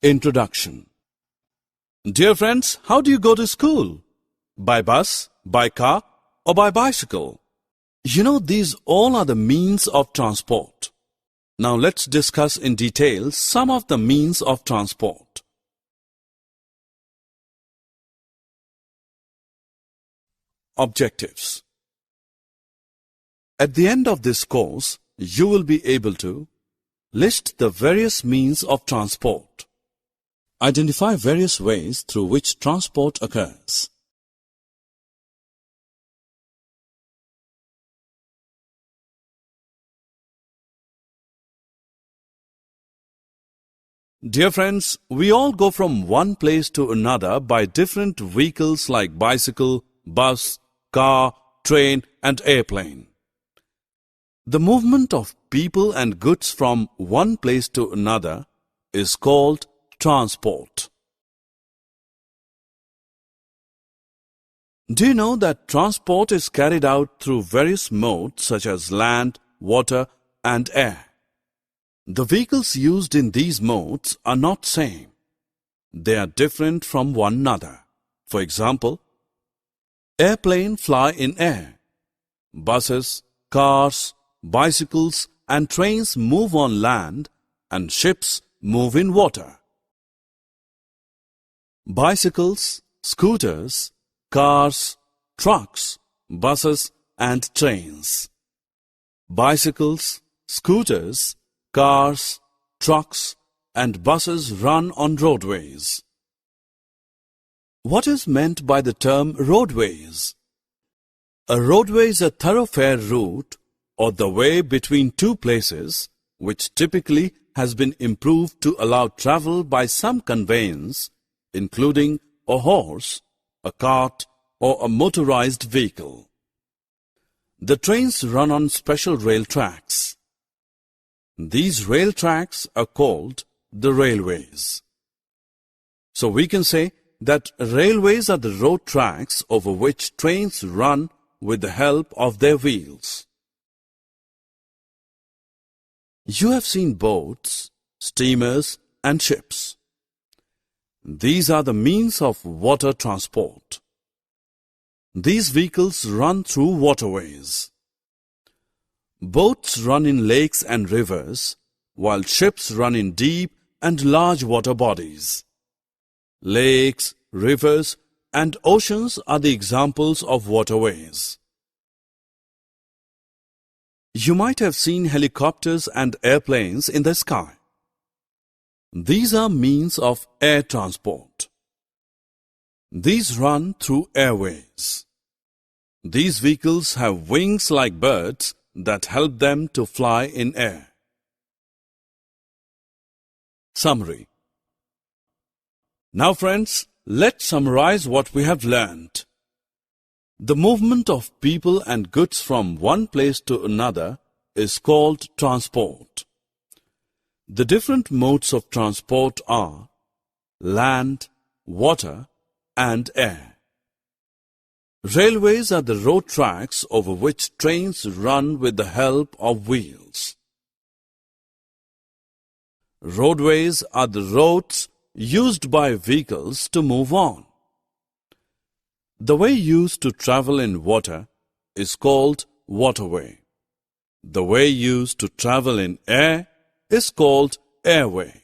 Introduction. Dear friends, how do you go to school? By bus, by car, or by bicycle? You know, these all are the means of transport. Now let's discuss in detail some of the means of transport. Objectives. At the end of this course, you will be able to list the various means of transport. Identify various ways through which transport occurs. Dear friends, we all go from one place to another by different vehicles like bicycle, bus, car, train, and airplane. The movement of people and goods from one place to another is called transport. Do you know that transport is carried out through various modes such as land, water, and air? The vehicles used in these modes are not same. They are different from one another. For example, airplanes fly in air. Buses, cars, bicycles, and trains move on land, and ships move in water. Bicycles, scooters, cars, trucks, buses, and trains. Bicycles, scooters, cars, trucks, and buses run on roadways. What is meant by the term roadways? A roadway is a thoroughfare route or the way between two places which typically has been improved to allow travel by some conveyance, including a horse, a cart, or a motorized vehicle. The trains run on special rail tracks. These rail tracks are called the railways. So we can say that railways are the road tracks over which trains run with the help of their wheels. You have seen boats, steamers, and ships. These are the means of water transport. These vehicles run through waterways. Boats run in lakes and rivers, while ships run in deep and large water bodies. Lakes, rivers, and oceans are the examples of waterways. You might have seen helicopters and airplanes in the sky. These are means of air transport. These run through airways. These vehicles have wings like birds that help them to fly in air. Summary. Now friends, let's summarize what we have learned. The movement of people and goods from one place to another is called transport. The different modes of transport are land, water, and air. Railways are the road tracks over which trains run with the help of wheels. Roadways are the roads used by vehicles to move on. The way used to travel in water is called waterway. The way used to travel in air is called airway.